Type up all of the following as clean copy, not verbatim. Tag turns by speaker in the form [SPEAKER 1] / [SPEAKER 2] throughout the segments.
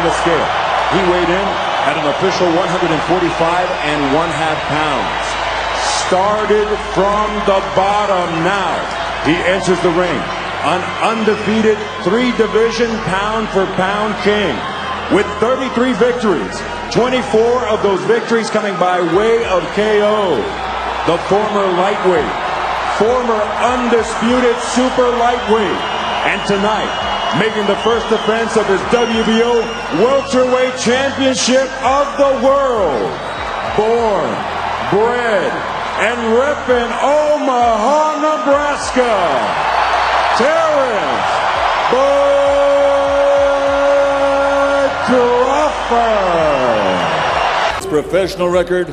[SPEAKER 1] the scale. He weighed in at an official 145½ pounds. Started from the bottom now. He enters the ring, an undefeated 3-division pound-for-pound king with 33 victories, 24 of those victories coming by way of KO. The former lightweight, former undisputed super lightweight, and tonight, making the first defense of his WBO welterweight championship of the world. Born, bred, and repping Omaha, Nebraska, Terence Crawford.
[SPEAKER 2] His professional record,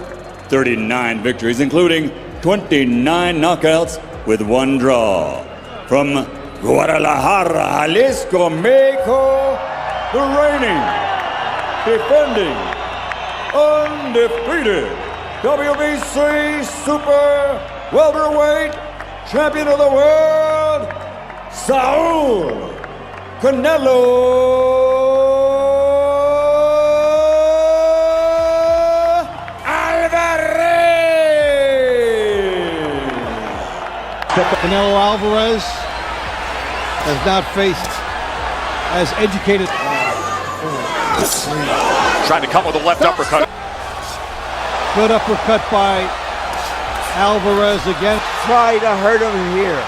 [SPEAKER 2] 39 victories, including 29 knockouts with 1 draw. From Guadalajara, Jalisco, Mexico, the reigning, defending, undefeated WBC Super Welterweight Champion of the World, Saul Canelo Alvarez.
[SPEAKER 3] Canelo Alvarez has not faced as educated.
[SPEAKER 4] Trying to come with a left uppercut.
[SPEAKER 3] Good uppercut by Alvarez again.
[SPEAKER 5] Try to hurt him here.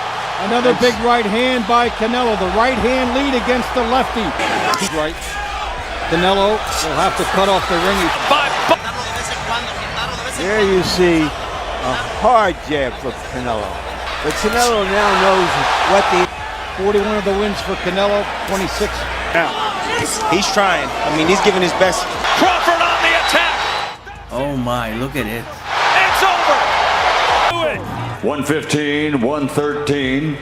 [SPEAKER 3] Another big right hand by Canelo. The right hand lead against the lefty. Right. Canelo will have to cut off the ring.
[SPEAKER 5] There you see a hard jab for Canelo. But Canelo now knows what the
[SPEAKER 3] 41 of the wins for Canelo, 26.
[SPEAKER 6] Now, he's trying. I mean, he's giving his best.
[SPEAKER 4] Crawford on the attack.
[SPEAKER 7] Oh my, look at it.
[SPEAKER 4] It's over. Do it.
[SPEAKER 2] 115, 113,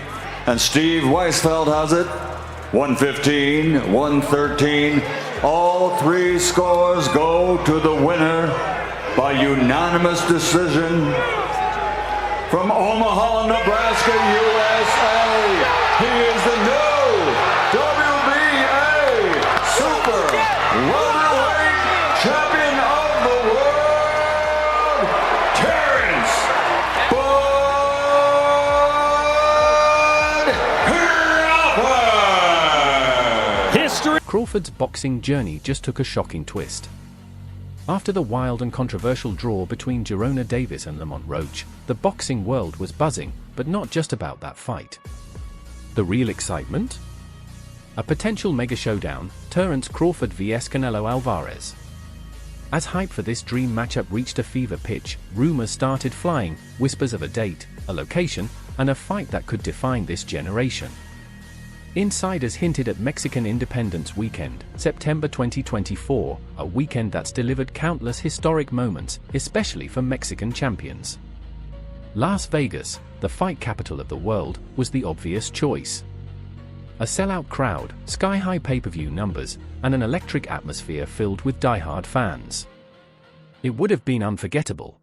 [SPEAKER 2] and Steve Weisfeld has it. 115, 113. All 3 scores go to the winner by unanimous decision. From Omaha, Nebraska, USA, he is the new WBA Super Welterweight Champion of the World, Terence Crawford.
[SPEAKER 4] History.
[SPEAKER 8] Crawford's boxing journey just took a shocking twist. After the wild and controversial draw between Gerona Davis and Lamont Roach, the boxing world was buzzing, but not just about that fight. The real excitement? A potential mega showdown, Terence Crawford vs Canelo Alvarez. As hype for this dream matchup reached a fever pitch, rumors started flying, whispers of a date, a location, and a fight that could define this generation. Insiders hinted at Mexican Independence Weekend, September 2024, a weekend that's delivered countless historic moments, especially for Mexican champions. Las Vegas, the fight capital of the world, was the obvious choice. A sellout crowd, sky-high pay-per-view numbers, and an electric atmosphere filled with die-hard fans. It would have been unforgettable.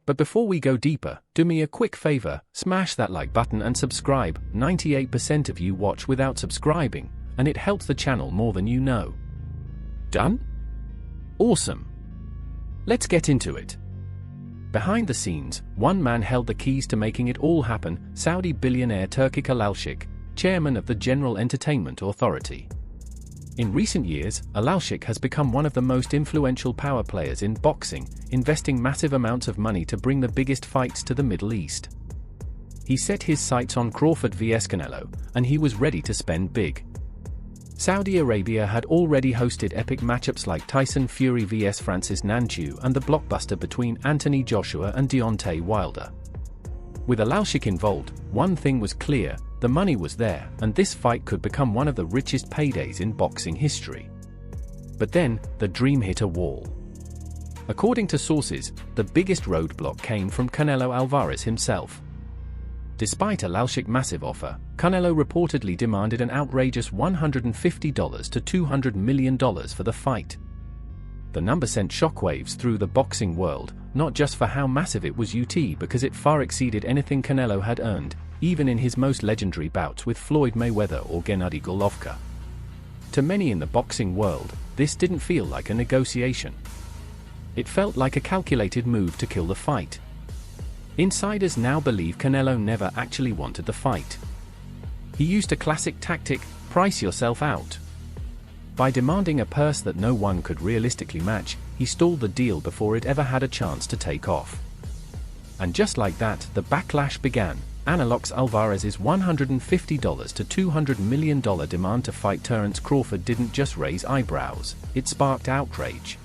[SPEAKER 8] But before we go deeper, do me a quick favor, smash that like button and subscribe. 98% of you watch without subscribing, and it helps the channel more than you know. Done? Awesome. Let's get into it. Behind the scenes, one man held the keys to making it all happen, Saudi billionaire Turki Alalshik, chairman of the General Entertainment Authority. In recent years, Alalshik has become one of the most influential power players in boxing, investing massive amounts of money to bring the biggest fights to the Middle East. He set his sights on Crawford vs Canelo, and he was ready to spend big. Saudi Arabia had already hosted epic matchups like Tyson Fury vs Francis Ngannou and the blockbuster between Anthony Joshua and Deontay Wilder. With Alalshik involved, one thing was clear: the money was there, and this fight could become one of the richest paydays in boxing history. But then, the dream hit a wall. According to sources, the biggest roadblock came from Canelo Alvarez himself. Despite Alalshik's massive offer, Canelo reportedly demanded an outrageous $150 to $200 million for the fight. The number sent shockwaves through the boxing world, not just for how massive it was because it far exceeded anything Canelo had earned, even in his most legendary bouts with Floyd Mayweather or Gennady Golovkin. To many in the boxing world, this didn't feel like a negotiation. It felt like a calculated move to kill the fight. Insiders now believe Canelo never actually wanted the fight. He used a classic tactic: price yourself out. By demanding a purse that no one could realistically match, he stalled the deal before it ever had a chance to take off. And just like that, the backlash began. Analog's Alvarez's $150 to $200 million demand to fight Terence Crawford didn't just raise eyebrows, it sparked outrage.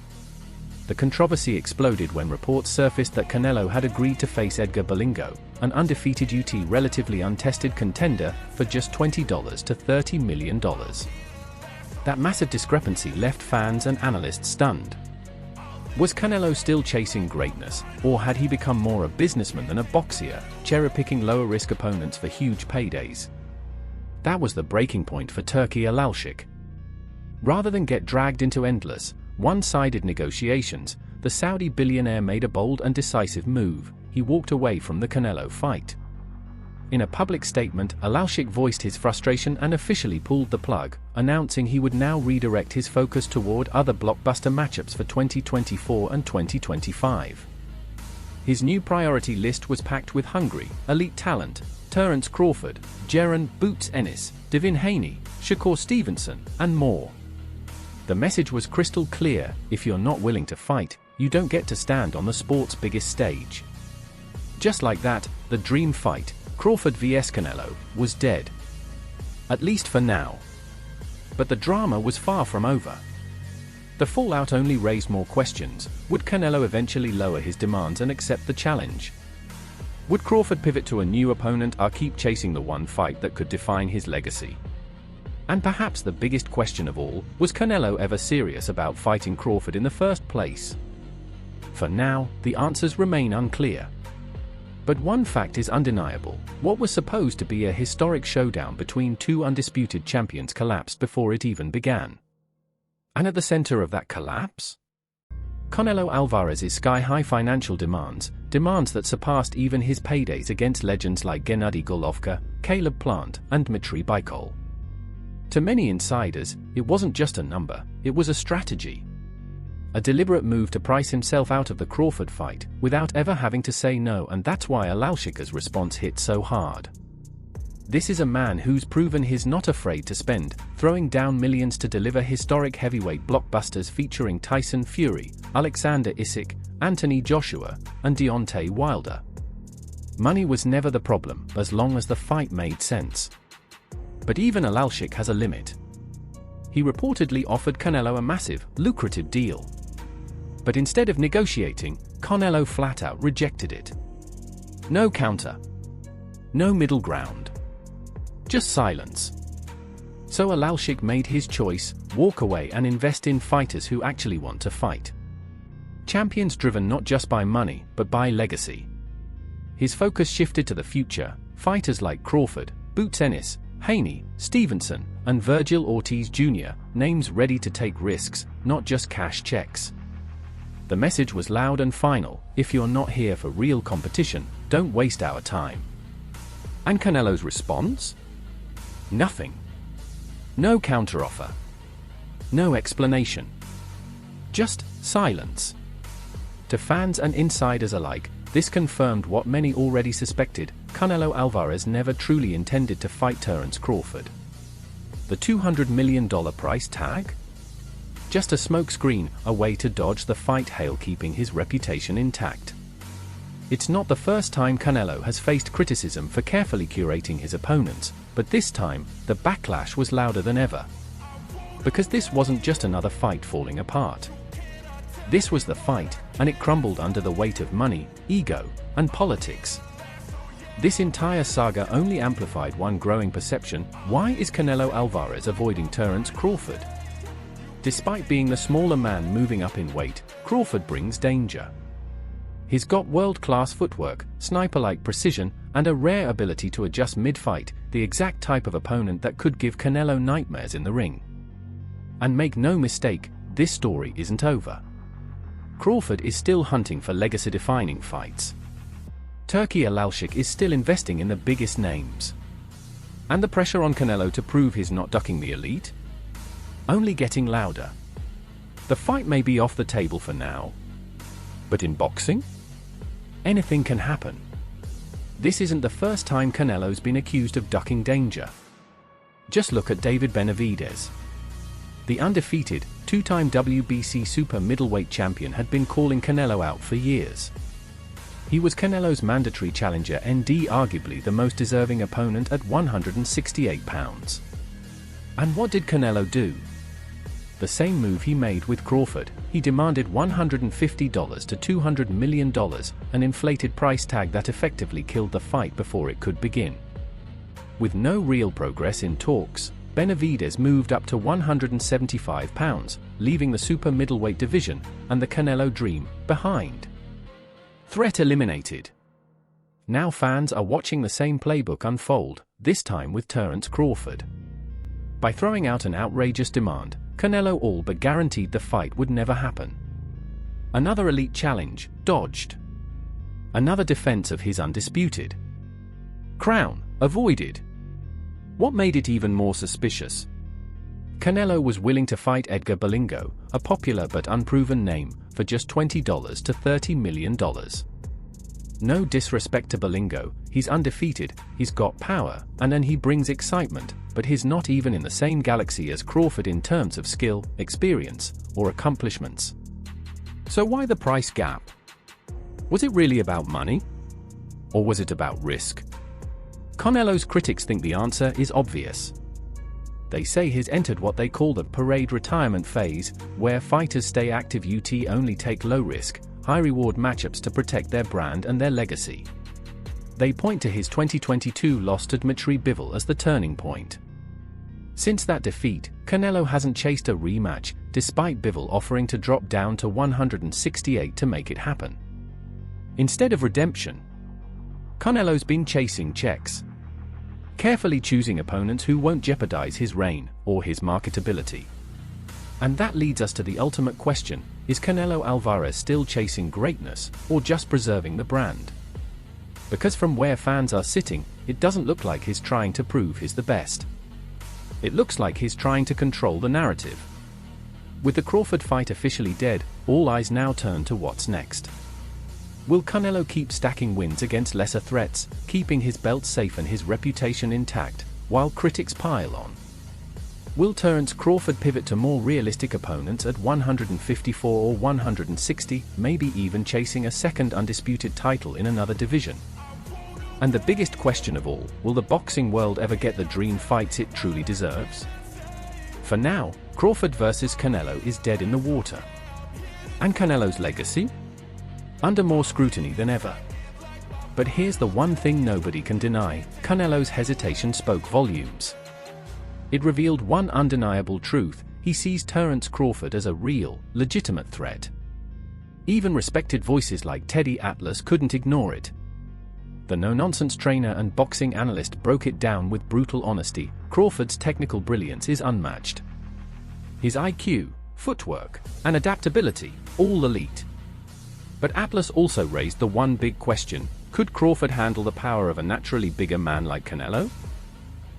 [SPEAKER 8] The controversy exploded when reports surfaced that Canelo had agreed to face Edgar Berlingo, an undefeated relatively untested contender, for just $20 to $30 million. That massive discrepancy left fans and analysts stunned. Was Canelo still chasing greatness, or had he become more a businessman than a boxer, cherry-picking lower-risk opponents for huge paydays? That was the breaking point for Turki Alalshik. Rather than get dragged into endless, one-sided negotiations, the Saudi billionaire made a bold and decisive move. He walked away from the Canelo fight. In a public statement, Alalshik voiced his frustration and officially pulled the plug, announcing he would now redirect his focus toward other blockbuster matchups for 2024 and 2025. His new priority list was packed with hungry, elite talent: Terence Crawford, Jaron "Boots" Ennis, Devin Haney, Shakur Stevenson, and more. The message was crystal clear: if you're not willing to fight, you don't get to stand on the sport's biggest stage. Just like that, the dream fight, Crawford vs Canelo, was dead. At least for now. But the drama was far from over. The fallout only raised more questions. Would Canelo eventually lower his demands and accept the challenge? Would Crawford pivot to a new opponent or keep chasing the one fight that could define his legacy? And perhaps the biggest question of all, was Canelo ever serious about fighting Crawford in the first place? For now, the answers remain unclear. But one fact is undeniable: what was supposed to be a historic showdown between two undisputed champions collapsed before it even began. And at the center of that collapse? Canelo Alvarez's sky-high financial demands that surpassed even his paydays against legends like Gennady Golovkin, Caleb Plant, and Dmitry Bykol. To many insiders, it wasn't just a number, it was a strategy. A deliberate move to price himself out of the Crawford fight, without ever having to say no, and that's why Alalshik's response hit so hard. This is a man who's proven he's not afraid to spend, throwing down millions to deliver historic heavyweight blockbusters featuring Tyson Fury, Alexander Usyk, Anthony Joshua, and Deontay Wilder. Money was never the problem, as long as the fight made sense. But even Alalshik has a limit. He reportedly offered Canelo a massive, lucrative deal. But instead of negotiating, Canelo flat out rejected it. No counter. No middle ground. Just silence. So Alalshik made his choice: walk away and invest in fighters who actually want to fight. Champions driven not just by money, but by legacy. His focus shifted to the future: fighters like Crawford, Boots Ennis, Haney, Stevenson, and Virgil Ortiz Jr., names ready to take risks, not just cash checks. The message was loud and final: if you're not here for real competition, don't waste our time. And Canelo's response? Nothing. No counteroffer. No explanation. Just silence. To fans and insiders alike, this confirmed what many already suspected: Canelo Alvarez never truly intended to fight Terence Crawford. The $200 million price tag? Just a smokescreen, a way to dodge the fight hail, keeping his reputation intact. It's not the first time Canelo has faced criticism for carefully curating his opponents, but this time, the backlash was louder than ever. Because this wasn't just another fight falling apart. This was the fight, and it crumbled under the weight of money, ego, and politics. This entire saga only amplified one growing perception: why is Canelo Alvarez avoiding Terence Crawford? Despite being the smaller man moving up in weight, Crawford brings danger. He's got world-class footwork, sniper-like precision, and a rare ability to adjust mid-fight, the exact type of opponent that could give Canelo nightmares in the ring. And make no mistake, this story isn't over. Crawford is still hunting for legacy-defining fights. Turki Alalshik is still investing in the biggest names. And the pressure on Canelo to prove he's not ducking the elite? only getting louder. The fight may be off the table for now, but in boxing, anything can happen. This isn't the first time Canelo's been accused of ducking danger. Just look at David Benavidez. The undefeated, two-time WBC super middleweight champion had been calling Canelo out for years. He was Canelo's mandatory challenger and arguably the most deserving opponent at 168 pounds. And what did Canelo do? The same move he made with Crawford. He demanded $150 to $200 million, an inflated price tag that effectively killed the fight before it could begin. With no real progress in talks, Benavidez moved up to 175 pounds, leaving the super middleweight division and the Canelo dream behind. Threat eliminated. Now fans are watching the same playbook unfold, this time with Terence Crawford. By throwing out an outrageous demand, Canelo all but guaranteed the fight would never happen. Another elite challenge, dodged. Another defense of his undisputed crown, avoided. What made it even more suspicious? Canelo was willing to fight Edgar Berlanga, a popular but unproven name, for just $20 to $30 million. No disrespect to Berlanga, he's undefeated, he's got power, and then he brings excitement, but he's not even in the same galaxy as Crawford in terms of skill, experience, or accomplishments. So why the price gap? Was it really about money? Or was it about risk? Canelo's critics think the answer is obvious. They say he's entered what they call the parade retirement phase, where fighters stay active only take low-risk, high-reward matchups to protect their brand and their legacy. They point to his 2022 loss to Dmitry Bivol as the turning point. Since that defeat, Canelo hasn't chased a rematch, despite Bivol offering to drop down to 168 to make it happen. Instead of redemption, Canelo's been chasing checks, carefully choosing opponents who won't jeopardize his reign or his marketability. And that leads us to the ultimate question: is Canelo Alvarez still chasing greatness, or just preserving the brand? Because from where fans are sitting, it doesn't look like he's trying to prove he's the best. It looks like he's trying to control the narrative. With the Crawford fight officially dead, all eyes now turn to what's next. Will Canelo keep stacking wins against lesser threats, keeping his belt safe and his reputation intact, while critics pile on? Will Terence Crawford pivot to more realistic opponents at 154 or 160, maybe even chasing a second undisputed title in another division? And the biggest question of all, will the boxing world ever get the dream fights it truly deserves? For now, Crawford versus Canelo is dead in the water. And Canelo's legacy? Under more scrutiny than ever. But here's the one thing nobody can deny: Canelo's hesitation spoke volumes. It revealed one undeniable truth: he sees Terence Crawford as a real, legitimate threat. Even respected voices like Teddy Atlas couldn't ignore it. The no-nonsense trainer and boxing analyst broke it down with brutal honesty: Crawford's technical brilliance is unmatched. His IQ, footwork, and adaptability, all elite. But Atlas also raised the one big question: could Crawford handle the power of a naturally bigger man like Canelo?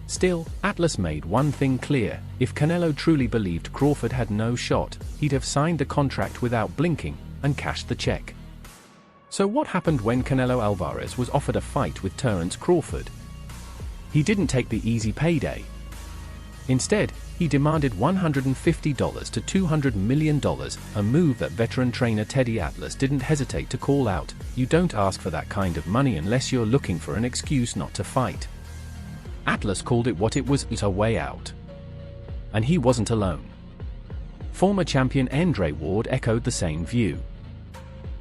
[SPEAKER 8] Still, Atlas made one thing clear: if Canelo truly believed Crawford had no shot, he'd have signed the contract without blinking and cashed the check. So what happened when Canelo Alvarez was offered a fight with Terence Crawford? He didn't take the easy payday. Instead, he demanded $150 to $200 million, a move that veteran trainer Teddy Atlas didn't hesitate to call out: you don't ask for that kind of money unless you're looking for an excuse not to fight. Atlas called it what it was: a way out. And he wasn't alone. Former champion Andre Ward echoed the same view.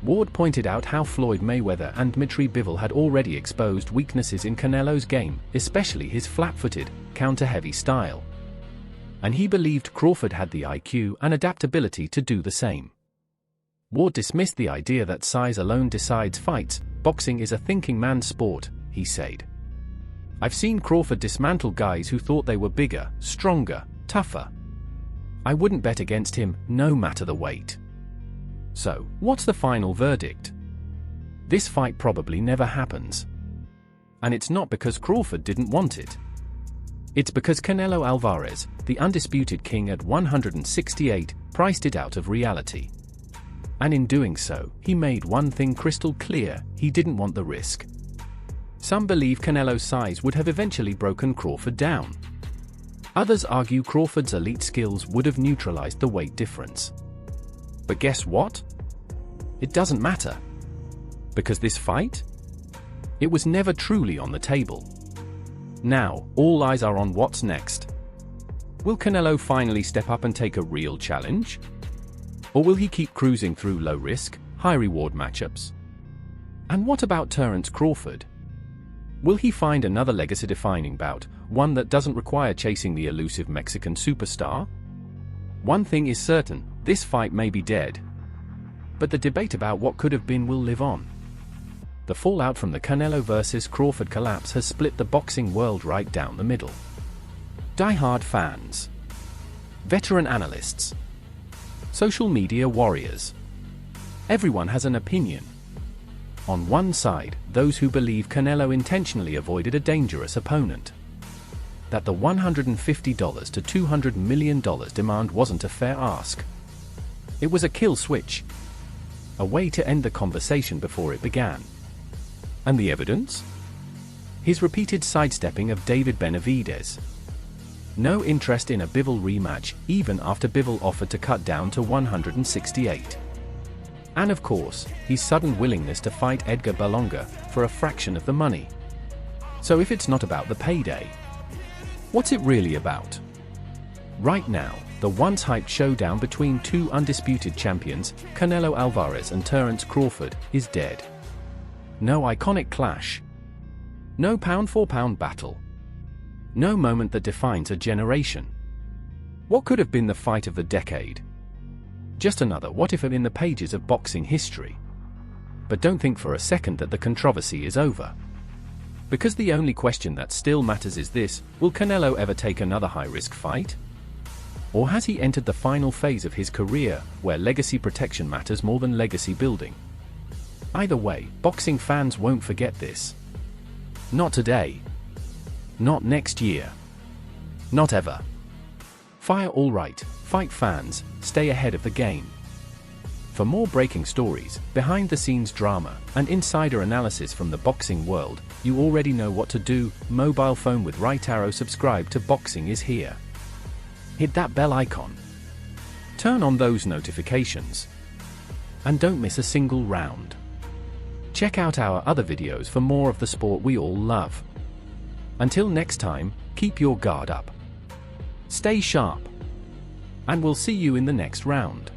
[SPEAKER 8] Ward pointed out how Floyd Mayweather and Dmitry Bivol had already exposed weaknesses in Canelo's game, especially his flat-footed, counter-heavy style. And he believed Crawford had the IQ and adaptability to do the same. Ward dismissed the idea that size alone decides fights. Boxing is a thinking man's sport, he said. I've seen Crawford dismantle guys who thought they were bigger, stronger, tougher. I wouldn't bet against him, no matter the weight. So, what's the final verdict? This fight probably never happens. And it's not because Crawford didn't want it. It's because Canelo Alvarez, the undisputed king at 168 priced it out of reality. And in doing so, he made one thing crystal clear: he didn't want the risk. Some believe Canelo's size would have eventually broken Crawford down. Others argue Crawford's elite skills would have neutralized the weight difference. But guess what? It doesn't matter. Because this fight? It was never truly on the table. Now, all eyes are on what's next. Will Canelo finally step up and take a real challenge? Or will he keep cruising through low-risk, high-reward matchups? And what about Terence Crawford? Will he find another legacy-defining bout, one that doesn't require chasing the elusive Mexican superstar? One thing is certain: this fight may be dead. But the debate about what could have been will live on. The fallout from the Canelo vs. Crawford collapse has split the boxing world right down the middle. Die-hard fans, veteran analysts, social media warriors. Everyone has an opinion. On one side, those who believe Canelo intentionally avoided a dangerous opponent. That the $150 to $200 million demand wasn't a fair ask. It was a kill switch. A way to end the conversation before it began. And the evidence? His repeated sidestepping of David Benavidez. No interest in a Bivol rematch, even after Bivol offered to cut down to 168. And of course, his sudden willingness to fight Edgar Berlanga for a fraction of the money. So if it's not about the payday, what's it really about? Right now, the once hyped showdown between two undisputed champions, Canelo Alvarez and Terence Crawford, is dead. No iconic clash. No pound-for-pound battle. No moment that defines a generation. What could have been the fight of the decade? Just another what if in the pages of boxing history. But don't think for a second that the controversy is over. Because the only question that still matters is this: will Canelo ever take another high-risk fight? Or has he entered the final phase of his career, where legacy protection matters more than legacy building? Either way, boxing fans won't forget this. Not today. Not next year. Not ever. FIR all right, fight fans, stay ahead of the game. For more breaking stories, behind-the-scenes drama, and insider analysis from the boxing world, you already know what to do. Mobile phone with right arrow subscribe to Boxing is here. Hit that bell icon. Turn on those notifications. And don't miss a single round. Check out our other videos for more of the sport we all love. Until next time, keep your guard up. Stay sharp. And we'll see you in the next round.